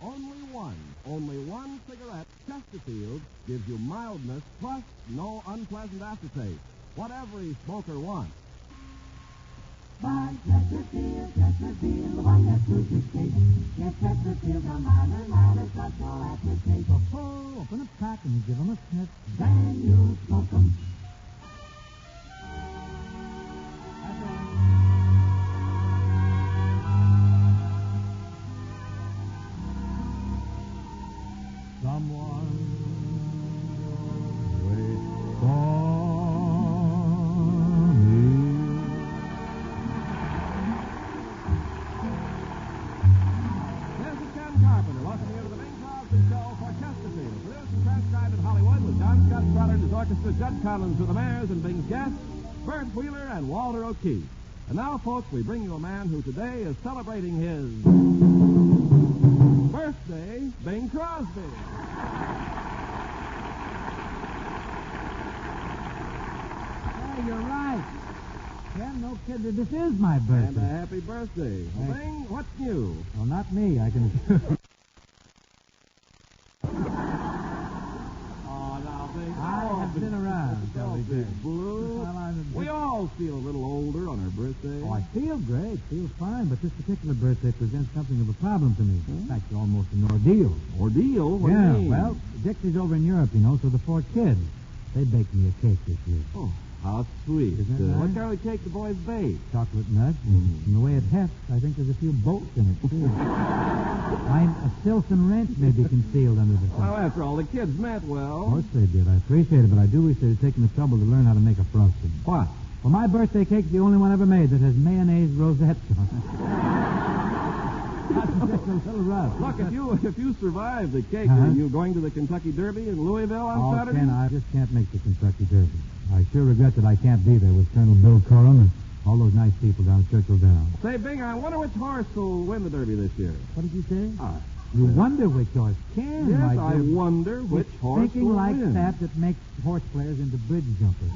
Only one cigarette, Chesterfield, gives you mildness plus no unpleasant aftertaste. What every smoker wants. Buy Chesterfield, Chesterfield, the one that proves its taste. Get Chesterfield, a milder, plus no aftertaste. So pull, open a pack, and give them a sniff. Then you'll smoke them. Someone wait for me. This is Ken Carpenter, welcoming you to the Bing Crosby Show for Chesterfield. Produced and transcribed in Hollywood with John Scott Trotter and his orchestra, Judd Collins with the Mares and Bing's guests, Bert Wheeler and Walter O'Keefe. And now, folks, we bring you a man who today is celebrating his birthday, Bing Crosby. Hey, you're right. Ken, no kidding. This is my birthday. And a happy birthday. Well, Bing, what's new? Well, not me, I can assure you. Oh, now, Bing. I have been around, shall we say. Blue. We all feel a little older on our birthday. Oh, I feel great, feel fine, but this particular birthday presents something of a problem to me. In fact, almost an ordeal. Ordeal? What do Yeah, you mean? well, Dixie's over in Europe, you know, so the 4 kids, they baked me a cake this year. Oh, how sweet. Isn't that What nice? kind of cake the boys bake? Chocolate nuts, and the way it hefts, I think there's a few bolts in it, too. A Stilson wrench may be concealed under the Well, top. after all, the kids meant well. Of course they did. I appreciate it, but I do wish they'd taken the trouble to learn how to make a frosting. What? Well, my birthday cake's the only one ever made that has mayonnaise rosettes on it. That's just a little rough. Look, if you survive the cake, Uh-huh. are you going to the Kentucky Derby in Louisville on Saturday? Ken, I just can't make the Kentucky Derby. I sure regret that I can't be there with Colonel Bill Corum and all those nice people down at Churchill Down. Say, Bing, I wonder which horse will win the Derby this year. What did you say? Ah, You wonder which horse. Ken, yes, my I dear. wonder which It's horse thinking will like win. that makes horse players into bridge jumpers.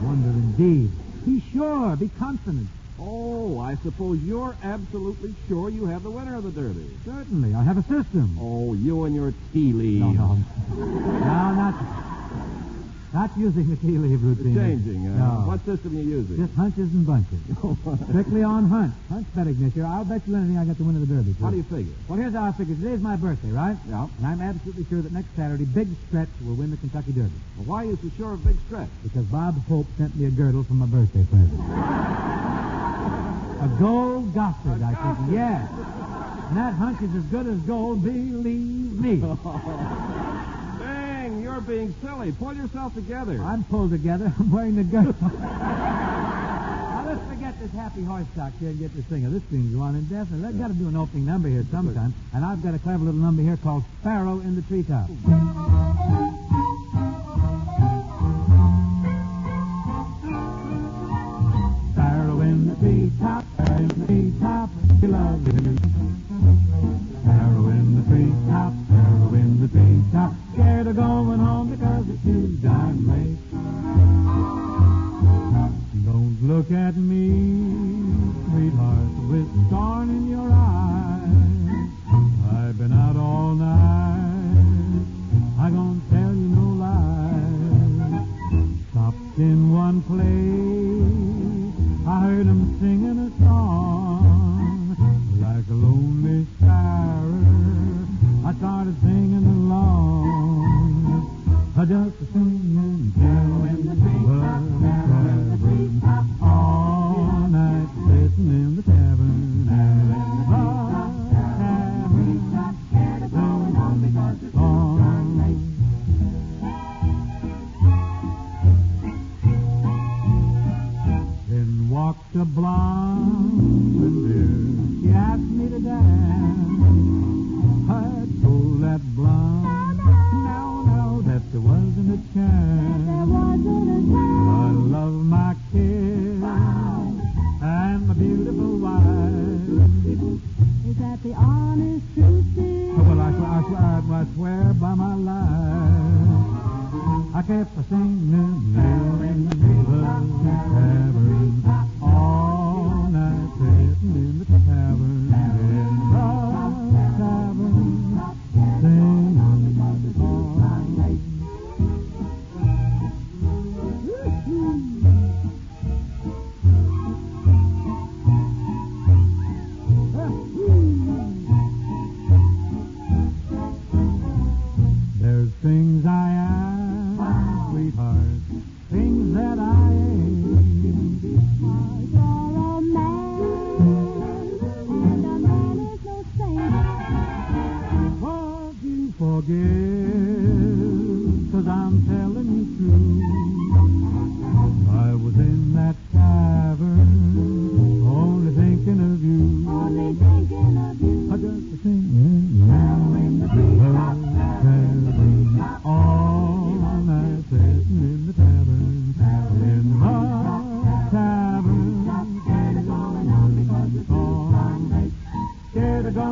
Wonder indeed. Be sure. Be confident. Oh, I suppose you're absolutely sure you have the winner of the Derby. Certainly. I have a system. Oh, you and your tea leaves. No, not using the tea leaf routine. Changing. No. What system are you using? Just hunches and bunches. Strictly on hunch. Hunch betting this year. I'll bet you anything I got the win of the Derby. How do you figure? Well, here's how I figure. Today's my birthday, right? Yeah. And I'm absolutely sure that next Saturday, Big Stretch will win the Kentucky Derby. Well, why are you so sure of Big Stretch? Because Bob Hope sent me a girdle for my birthday present. A gold gossard, I think. Yes. And that hunch is as good as gold, believe me. Bang, you're being silly. Pull yourself together. I'm pulled together. I'm wearing the girdle. Now, let's forget this happy horse talk here and get this thing. This thing's go on indefinitely. I've got to do an opening number here sometime. And I've got a clever little number here called Sparrow in the Treetop. Sparrow in the treetop, sparrow in the treetop, he loves you. Sparrow in the treetop, sparrow in the treetop, scared of going home because it's too darn late. Don't look at me, sweetheart, with scorn in your eyes. I've been out all night, I don't tell you no lies. Stopped in one place, I heard him singing a song, like a lonely sparrow. I started singing along, just a singing tune in the treetop, all night sitting in the tavern. Then walked a blonde dear, she asked me to dance. I told that blonde, no, that there wasn't a chance. I love my kids and my beautiful wife. Is that the honest truth, dear? Well, I swear by my life, I kept singing in the tavern all night, sitting in the tavern.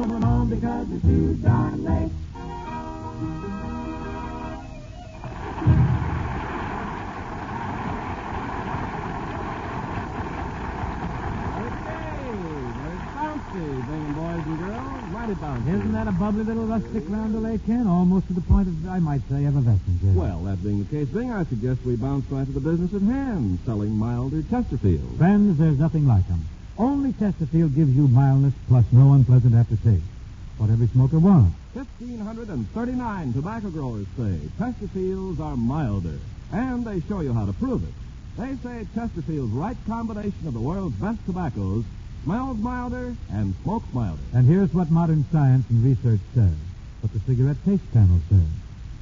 going home because it's too darn late. Bing, boys and girls, mighty bouncy. Isn't that a bubbly little rustic roundelay, Ken? Almost to the point of, I might say, effervescence. Yes. Well, that being the case, Bing, I suggest we bounce right to the business at hand, selling milder Chesterfield. Friends, there's nothing like them. Only Chesterfield gives you mildness plus no unpleasant aftertaste. What every smoker wants. 1,539 tobacco growers say Chesterfields are milder, and they show you how to prove it. They say Chesterfield's right combination of the world's best tobaccos smells milder and smokes milder. And here's what modern science and research says, what the cigarette taste panel says.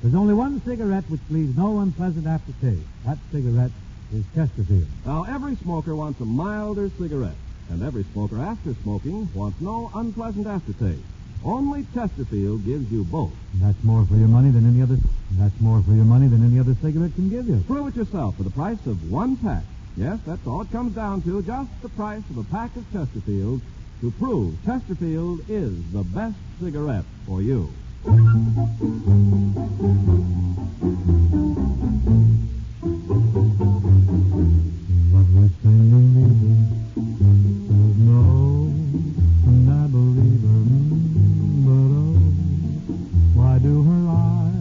There's only one cigarette which leaves no unpleasant aftertaste. That cigarette is Chesterfield. Now, every smoker wants a milder cigarette, and every smoker after smoking wants no unpleasant aftertaste. Only Chesterfield gives you both. And that's more for your money than any other. That's more for your money than any other cigarette can give you. Prove it yourself for the price of one pack. Yes, that's all it comes down to, just the price of a pack of Chesterfield to prove Chesterfield is the best cigarette for you. Lovely thing, there's no, and I believe her, but oh, why do her eyes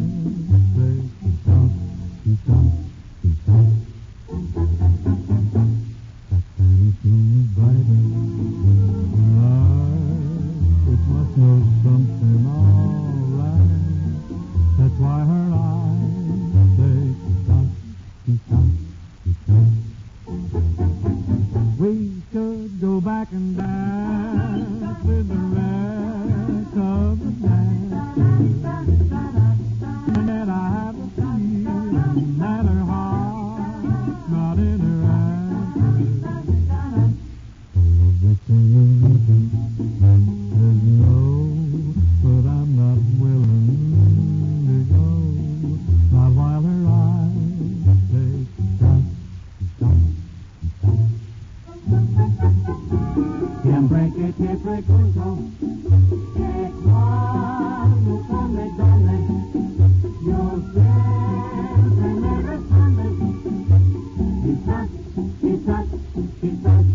say she's done, she's done, she's done? That Fanny's moon is brighter than I, it must know something alright. That's why her eyes say she's done, she's done, she's done. We could go back and dance with the rest of the dancers, and yet I have a feeling that her heart's not in her answer. The lovely thing is no, but I'm not willing to go, not while her eyes say she's done, she's done, she's done. Siempre que te pregunto, ¿qué cuando come donde? Yo siempre me respondes, quizás, quizás, quizás.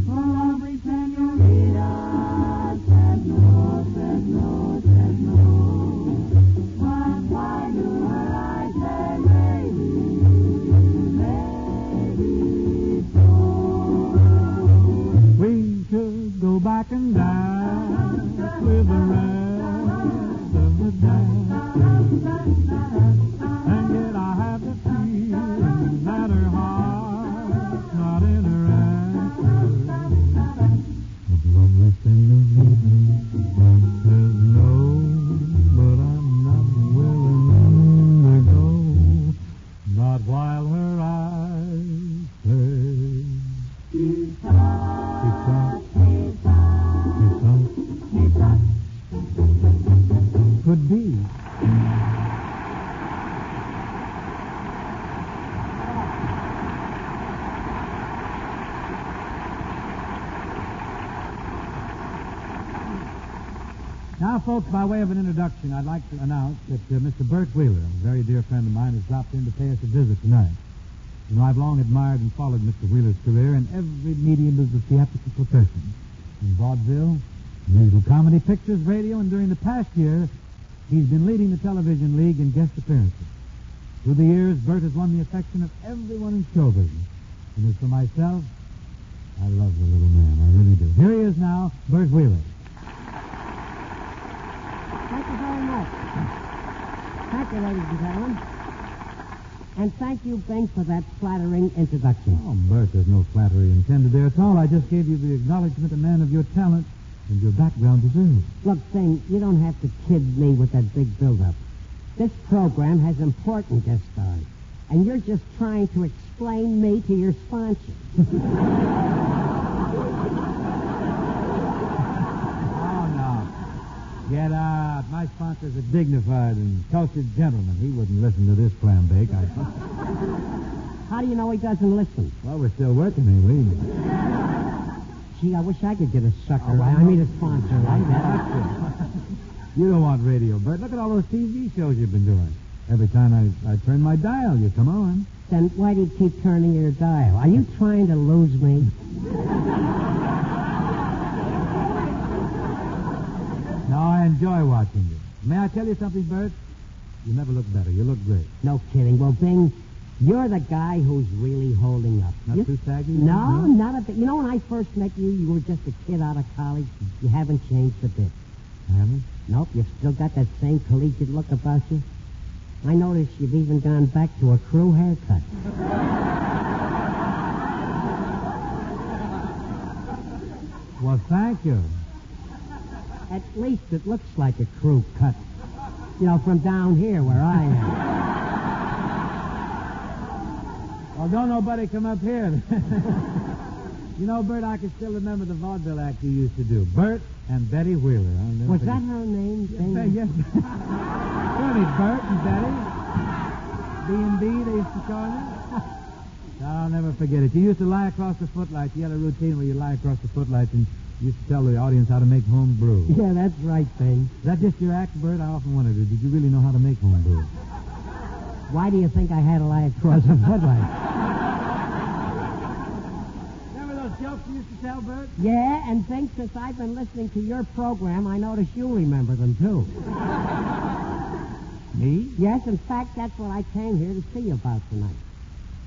Oh, every señorita said no, said no, said no. But why do her eyes say maybe so? We could go back and dance with the rest of the dancers, and yet I have the feeling that her heart's not in her answer. The lovely thing of evening says no, but I'm not willing to go, not while her eyes say could be. Now, folks, by way of an introduction, I'd like to announce that Mr. Bert Wheeler, a very dear friend of mine, has dropped in to pay us a visit tonight. You know, I've long admired and followed Mr. Wheeler's career in every medium of the theatrical profession. In vaudeville, musical comedy, pictures, radio, and during the past year, he's been leading the television league in guest appearances. Through the years, Bert has won the affection of everyone in show business. And as for myself, I love the little man. I really do. Here he is now, Bert Wheeler. Thank you very much. Thank you, ladies and gentlemen. And thank you, Bing, for that flattering introduction. Oh, Bert, there's no flattery intended there at all. I just gave you the acknowledgement a man of your talent and your background deserves. Look, Bing, you don't have to kid me with that big build-up. This program has important guest stars, and you're just trying to explain me to your sponsor. Oh, no. Get out. My sponsor's a dignified and cultured gentleman. He wouldn't listen to this clam bake. How do you know he doesn't listen? Well, we're still working, ain't we? gee, I wish I could get a sucker. I mean a sponsor like that. You don't want radio, Bert. Look at all those TV shows you've been doing. Every time I turn my dial, you come on. Then why do you keep turning your dial? Are you trying to lose me? No, I enjoy watching you. May I tell you something, Bert? You never look better. You look great. No kidding. Well, Bing, you're the guy who's really holding up. Not too saggy? No, not a bit. You know, when I first met you, you were just a kid out of college. You haven't changed a bit. I haven't? Nope, you've still got that same collegiate look about you. I noticed you've even gone back to a crew haircut. Well, thank you. At least it looks like a crew cut. You know, from down here where I am. Well, don't nobody come up here. You know, Bert, I can still remember the vaudeville act you used to do. Bert and Betty Wheeler. Was that her name? Yes. Really, Bert and Betty. B&B, they used to call you. I'll never forget it. You used to lie across the footlights. You had a routine where you lie across the footlights and you used to tell the audience how to make home brew. Yeah, that's right, Bing. Is that just your act, Bert? I often wondered, did you really know how to make home brew? Why do you think I had to lie across the footlights? Remember those jokes you used to tell, Bert? Yeah, and Bing, since I've been listening to your program, I notice you remember them, too. Me? Yes, in fact, that's what I came here to see you about tonight.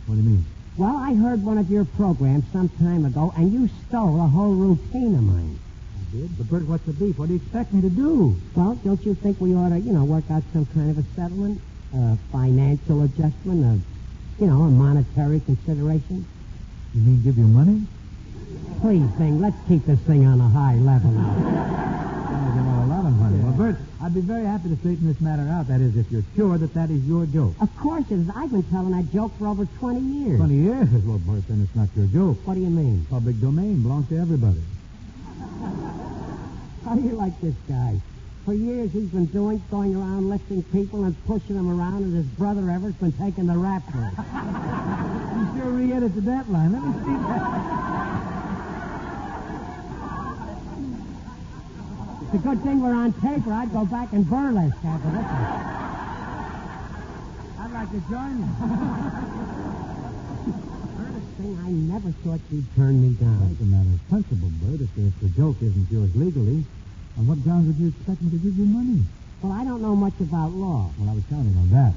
What do you mean? Well, I heard one of your programs some time ago, and you stole a whole routine of mine. I did? But, Bert, what's the beef? What do you expect me to do? Well, don't you think we ought to, work out some kind of a settlement? A financial adjustment? A monetary consideration? You mean give you money? Please, Bing, let's keep this thing on a high level now. I give a lot of money. Well, Bert, I'd be very happy to straighten this matter out. That is, if you're sure that is your joke. Of course it is. I've been telling that joke for over 20 years. 20 years? Well, Bert, then it's not your joke. What do you mean? Public domain belongs to everybody. How do you like this guy? For years he's been going around lifting people and pushing them around, and his brother Everett's been taking the rap for it. You sure re-edited that line. Let me see that. It's a good thing we're on tape, or I'd go back and burlesque after this one. I'd like to join you. First thing, I never thought you'd turn me down. It's a matter of principle, Bert. If the joke isn't yours legally, on what grounds would you expect me to give you money? Well, I don't know much about law. Well, I was counting on that.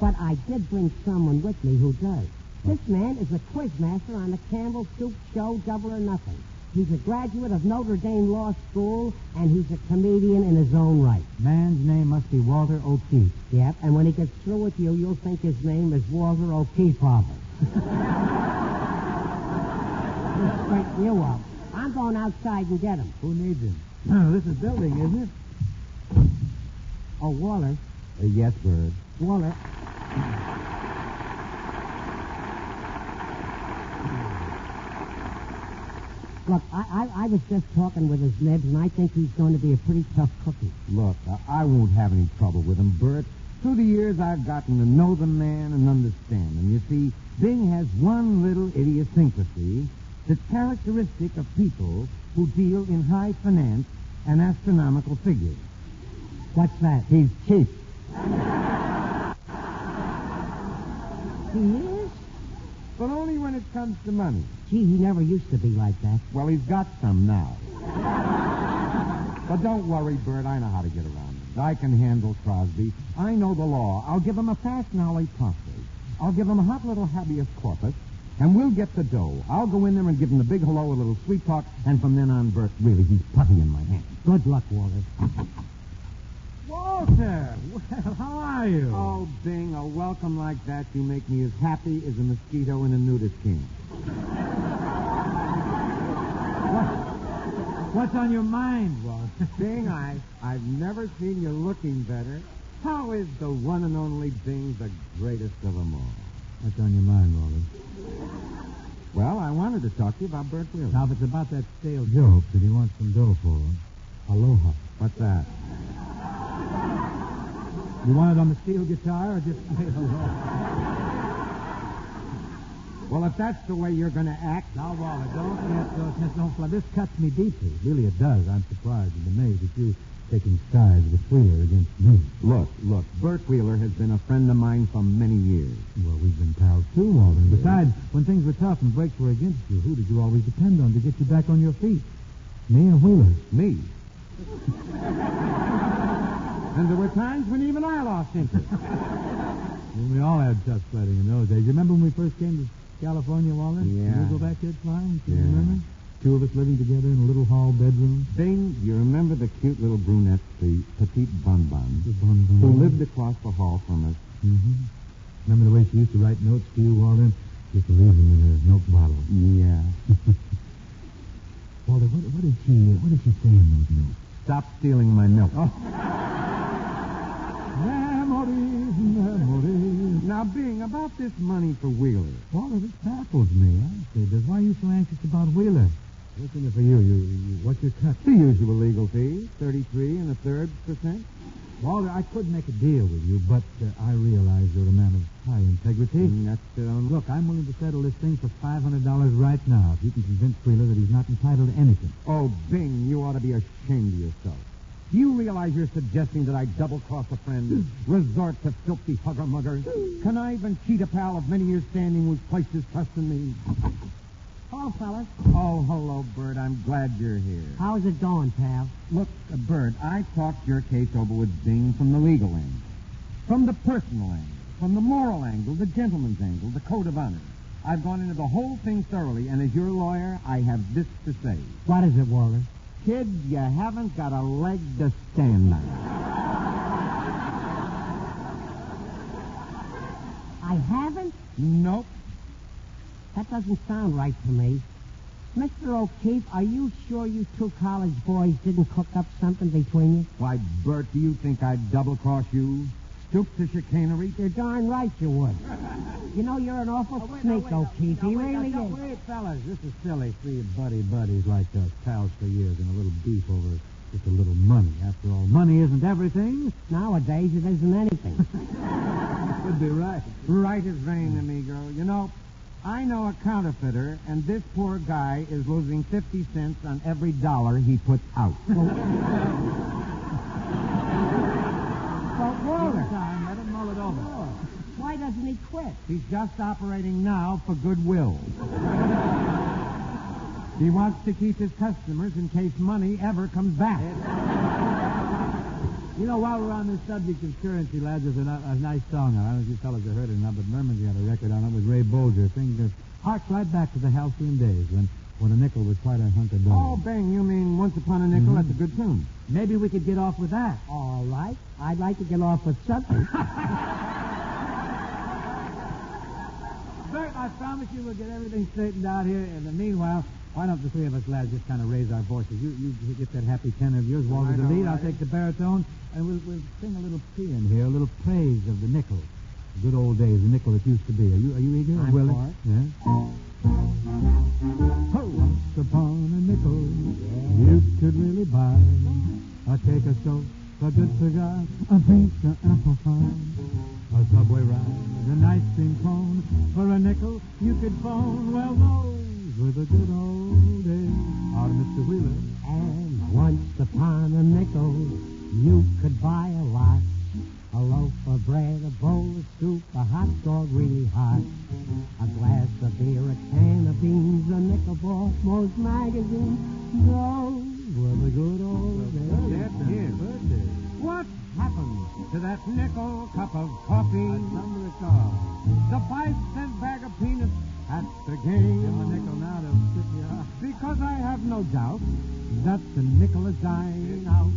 But I did bring someone with me who does. This man is a quizmaster on the Campbell Soup Show, Double or Nothing. He's a graduate of Notre Dame Law School, and he's a comedian in his own right. Man's name must be Walter O'Keefe. Yep, and when he gets through with you, you'll think his name is Walter O'Keefe. He'll straighten you up. I'm going outside and get him. Who needs him? No, this is building, isn't it? Oh, Waller. Yes, Bert. Waller. Look, I was just talking with his nibs, and I think he's going to be a pretty tough cookie. Look, I won't have any trouble with him, Bert. Through the years, I've gotten to know the man and understand him. You see, Bing has one little idiosyncrasy that's characteristic of people who deal in high finance and astronomical figures. What's that? He's cheap. He is? But only when it comes to money. Gee, he never used to be like that. Well, he's got some now. But don't worry, Bert. I know how to get around it. I can handle Crosby. I know the law. I'll give him a fast nollie promptly. I'll give him a hot little habeas corpus, and we'll get the dough. I'll go in there and give him a big hello, a little sweet talk, and from then on, Bert, really, he's putty in my hand. Good luck, Walter. Walter! Well, how are you? Oh, Bing, a welcome like that, you make me as happy as a mosquito in a nudist camp. What's on your mind, Walter? Bing, I've never seen you looking better. How is the one and only Bing the greatest of them all? What's on your mind, Walter? Well, I wanted to talk to you about Bert Wheeler. Now, if it's about that stale joke that he wants some dough for, aloha. What's that? You want it on the steel guitar or just play aloha? Well, if that's the way you're going to act... Now, Walter, don't fly. This cuts me deeply. Really, it does. I'm surprised and amazed at you taking sides with Wheeler against me. Look, Bert Wheeler has been a friend of mine for many years. Well, we've been pals too, Walter. And besides, when things were tough and breaks were against you, who did you always depend on to get you back on your feet? Me or Wheeler? Me. And there were times when even I lost interest. We all had tough sledding in those days. You remember when we first came to California, Walter? Yeah. Did you go back there flying? Do you Yeah. remember? Two of us living together in a little hall bedroom. Bing, you remember the cute little brunette, the petite bonbon, The bonbon. who lived across the hall from us? Mm-hmm. Remember the way she used to write notes to you, Walter? Just to leave them in her note bottle. Yeah. Walter, what did she say in those notes? Stop stealing my milk. Memories. Now, Bing, about this money for Wheeler. Walter, this baffles me. Honestly, does. Why are you so anxious about Wheeler? What's in it for you? What's your cut? The usual legal fee, 33.33%. Walter, I could make a deal with you, but I realize you're a man of high integrity. That's Look, I'm willing to settle this thing for $500 right now if you can convince Wheeler that he's not entitled to anything. Oh, Bing, you ought to be ashamed of yourself. Do you realize you're suggesting that I double-cross a friend, resort to filthy hugger-mugger? Can I even cheat a pal of many years' standing who's placed his trust in me? Hello, fellas. Oh, hello, Bert. I'm glad you're here. How's it going, pal? Look, Bert, I talked your case over with Bing from the legal end, from the personal angle, from the moral angle, the gentleman's angle, the code of honor. I've gone into the whole thing thoroughly, and as your lawyer, I have this to say. What is it, Walter? Kid, you haven't got a leg to stand on. I haven't? Nope. That doesn't sound right to me. Mr. O'Keefe, are you sure you two college boys didn't cook up something between you? Why, Bert, do you think I'd double-cross you? Stoop to chicanery? You're darn right you would. You know, you're an awful sneak, O'Keefe. He really is. Wait, fellas, this is silly. Three buddies like us, pals for years, and a little beef over just a little money. After all, money isn't everything. Nowadays, it isn't anything. Could be right. Right as rain, amigo. You know, I know a counterfeiter, and this poor guy is losing 50 cents on every dollar he puts out. But, Walter, Time, let him mull it over. why doesn't he quit? He's just operating now for goodwill. He wants to keep his customers in case money ever comes back. You know, while we're on this subject of currency, lads, there's a nice song. I don't know if you fellas have heard it or not, but Merman's got a record on it with Ray Bolger. Thing that harks right back to the halcyon days when a nickel was quite a hunk of dough. Oh, Bing, you mean Once Upon a Nickel? That's a good tune. Maybe we could get off with that. All right. I'd like to get off with something. Bert, I promise you we'll get everything straightened out here. In the meanwhile, why don't the three of us lads just kind of raise our voices? You get that happy tenor of yours, Walter, the lead. I'll take the baritone, and we'll sing a little paean here, a little praise of the nickel. The good old days, the nickel it used to be. Are you eager? I'm willing? for it. Yeah? Once upon a nickel, you could really buy a cake of soap, a good cigar, a pizza apple pie, a subway ride, an ice cream cone. For a nickel, you could phone. Well, those were the good old days. Our Mr. Wheeler. And once upon a nickel, you could buy a lot. A loaf of bread, a bowl of soup, a hot dog really hot. A glass of beer, a can of beans, a nickel bought most magazines. Those were the good old days. That's him. What happened to that nickel cup of coffee? Number of cars. The 5-cent bag of peanuts at the game. Give him a nickel now to sit you up. Because I have no doubt that the nickel is dying out.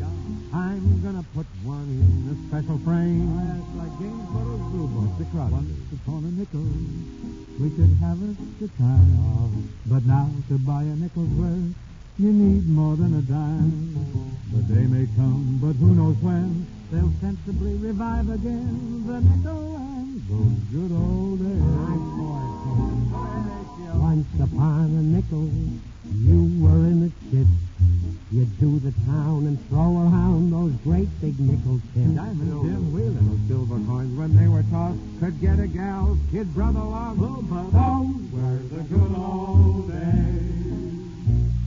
I'm gonna put one in a special frame. It's like Gainsborough's Blue Book, the Crosby. Once upon a nickel, we could have it the time. But now to buy a nickel's worth, you need more than a dime. The day may come, but who knows when, they'll sensibly revive again the nickel and those good old days. Once upon a nickel, you were in the chips. You do the town and throw around those great big nickels, Tim. Diamond Tim Wheeler. Those silver coins, when they were tossed, could get a gal, kid brother lost. Oh, but those were the good old days.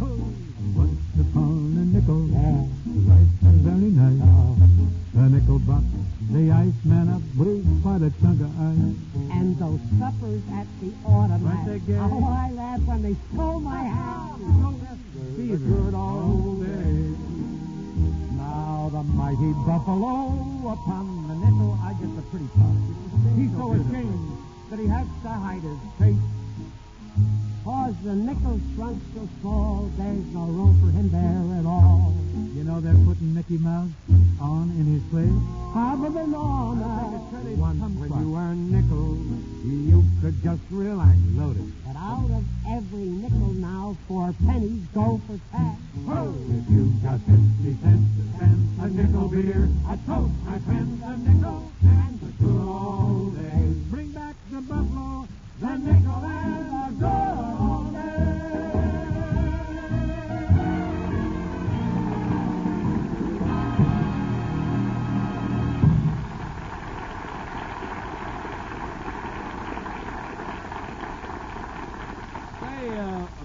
Oh, once upon a nickel, life was very nice. A nickel box, the Iceman up with quite a chunk of ice. And those suppers at the automat. Weren't they gay? Oh, I laughed when they stole my hat. The good old days. Now the mighty buffalo upon the nickel. I get the pretty part. He's so ashamed that he has to hide his face. 'Cause the nickel shrunk so small, there's no room for him there at all. You know they're putting Mickey Mouse on in his place. Probably on Once when you earn nickels, you could just relax. Loaded. But out of every nickel now, 4 pennies go for tax. If you've got 50 cents to spend, a nickel beer, a toast, my friends, a nickel, and the good old days. Bring back the buffalo, The nickel and the good old days. Say,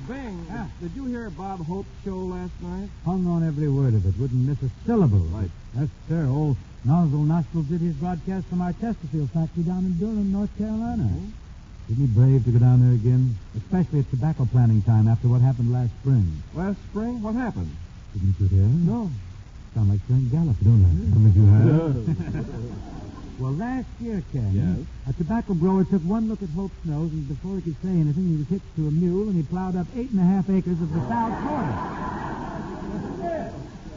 Bing, did you hear Bob Hope's show last night? hung on every word of it, wouldn't miss a syllable. Right. Yes, sir. Old Nozzle Nostrils did his broadcast from our Chesterfield factory down in Durham, North Carolina. Isn't he brave to go down there again? Especially at tobacco planting time after what happened last spring. Last spring? What happened? Didn't you hear? No. Sound like Frank Gallup, don't I? Come as you have. Well, last year, Ken, Yes? a tobacco grower took one look at Hope's nose, and before he could say anything, he was hitched to a mule, and he plowed up 8.5 acres of the south border.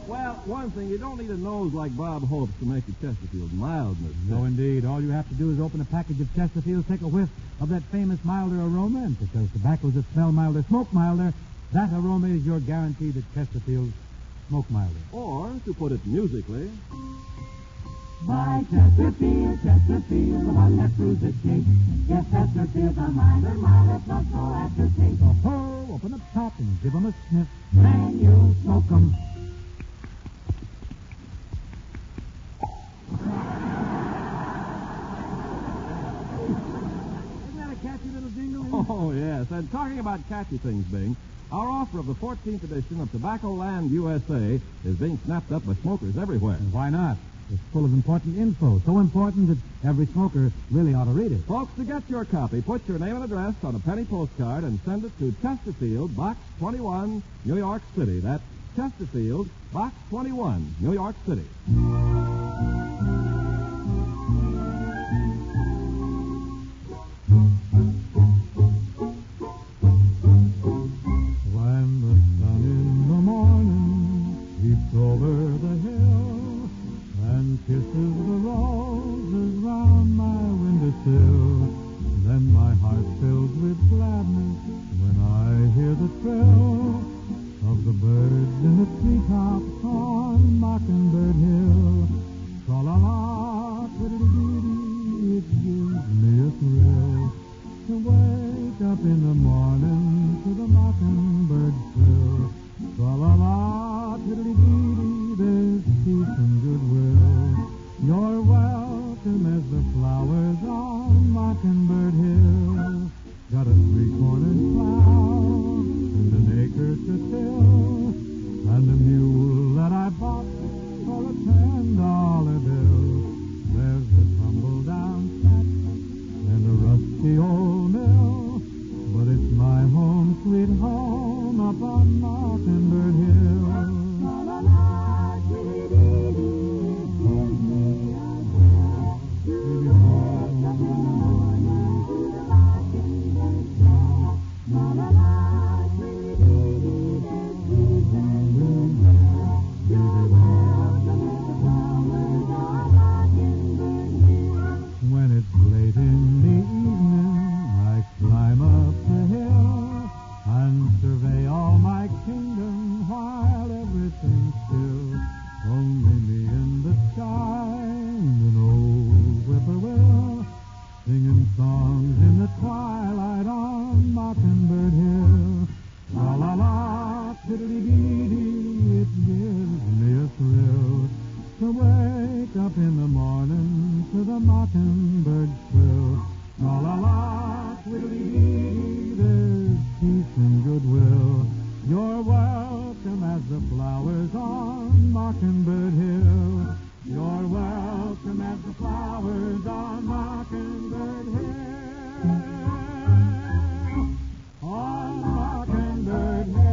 Well, one thing, you don't need a nose like Bob Hope's to make your Chesterfield mildness. No, indeed. All you have to do is open a package of Chesterfield, take a whiff of that famous milder aroma, and because tobaccos that smell milder smoke milder, that aroma is your guarantee that Chesterfield smoke milder. Or, to put it musically, By Chesterfield, Chesterfield, the one that proves its case. Yes, Chesterfield, the milder, milder, plus no aftertaste. Oh, open up top and give 'em a sniff. Then you smoke 'em. Isn't that a catchy little jingle? oh, yes. And talking about catchy things, Bing, our offer of the 14th edition of Tobacco Land USA is being snapped up by smokers everywhere. And why not? It's full of important info. So important that every smoker really ought to read it. Folks, to get your copy, put your name and address on a penny postcard and send it to Chesterfield, Box 21, New York City. That's Chesterfield, Box 21, New York City. When the sun in the morning peeps over the hill and kisses the roses round my windowsill, then my heart fills with gladness when I hear the trill of the birds in the treetops on Mockingbird Hill. Tra-la-la, twiddly-dee, it gives me a thrill to wake up in the morning to the mockingbird trill. Tra-la-la, twiddly-dee, there's peace and goodwill. You're welcome as the flowers on Mockingbird Hill. Got a 3-cornered plow and an acre to till, and a mule that I bought for a $10 bill. There's a tumble-down shack and a rusty old mill, but it's my home, sweet home, up on Mockingbird Hill. La-la-la, dee-dee-dee, it gives me a thrill. Baby, Wake up in the morning to the mockingbird song. La-la-la, dee-dee-dee, there's peace and goodwill. Welcome in the flowers on Mockingbird Hill. when it's late in the evening, I climb up the hill and survey all my kingdom welcome as the flowers on Mockingbird Hill. You're welcome as the flowers on Mockingbird Hill. On Mockingbird Hill.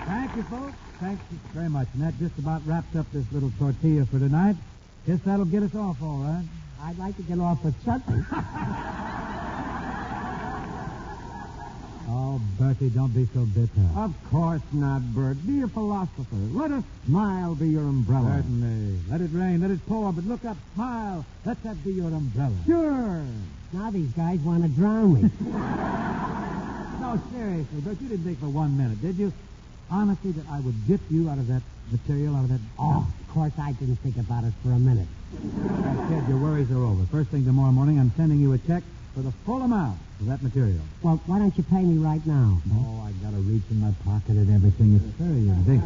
Thank you, folks. Thank you very much. And that just about wraps up this little tortilla for tonight. Guess that'll get us off, all right. I'd like to get off with something. Oh, Bertie, don't be so bitter. Of course not, Bert. Be a philosopher. Let a smile be your umbrella. Certainly. Let it rain, let it pour, but look up, smile. Let that be your umbrella. Sure. Now these guys want to drown me. No, seriously, Bert, you didn't think for 1 minute, did you? Honestly, that I would get you out of that material, out of that... Oh, of course I didn't think about it for a minute. Kid, your worries are over. First thing tomorrow morning, I'm sending you a check for the full amount of that material. Well, why don't you pay me right now? Oh, I got to reach in my pocket and everything. It's very big,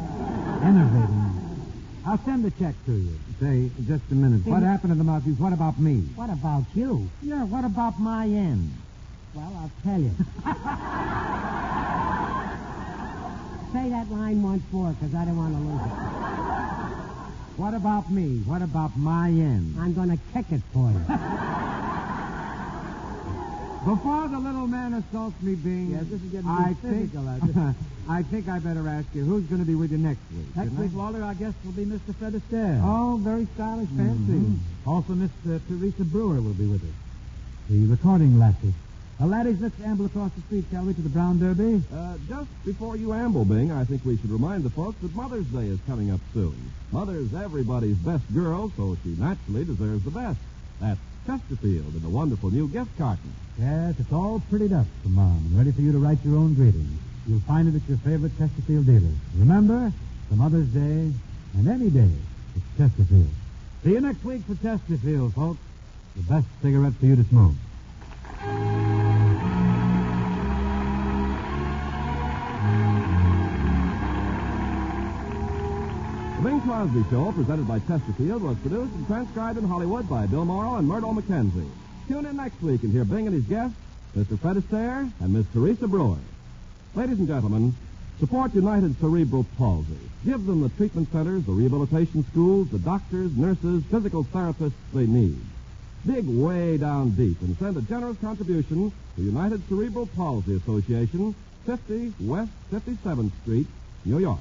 enervating. I'll send the check to you. Say, just a minute. What happened to the mouthpiece? What about me? What about you? Yeah, what about my end? Well, I'll tell you. Say that line once more, because I don't want to lose it. What about me? What about my end? I'm going to kick it for you. Before the little man assaults me, Bing, Yes, this is getting physical. I think I better ask you, who's going to be with you next week? Next shouldn't week, I? Walter, our guest will be Mr. Fred Astaire. Oh, very stylish, fancy. Also, Miss Teresa Brewer will be with us. The recording lassie. Laddies, let's amble across the street, shall we, to the Brown Derby? Just before you amble, Bing, I think we should remind the folks that Mother's Day is coming up soon. Mother's everybody's best girl, so she naturally deserves the best. That's Chesterfield in the wonderful new gift carton. Yes, it's all prettied up for Mom and ready for you to write your own greetings. You'll find it at your favorite Chesterfield dealer. Remember, for Mother's Day and any day, it's Chesterfield. See you next week for Chesterfield, folks. The best cigarette for you to smoke. The Bing Crosby Show, presented by Chesterfield, was produced and transcribed in Hollywood by Bill Morrow and Murdo MacKenzie. Tune in next week and hear Bing and his guests, Mr. Fred Astaire and Miss Teresa Brewer. Ladies and gentlemen, support United Cerebral Palsy. Give them the treatment centers, the rehabilitation schools, the doctors, nurses, physical therapists they need. Dig way down deep and send a generous contribution to United Cerebral Palsy Association, 50 West 57th Street, New York.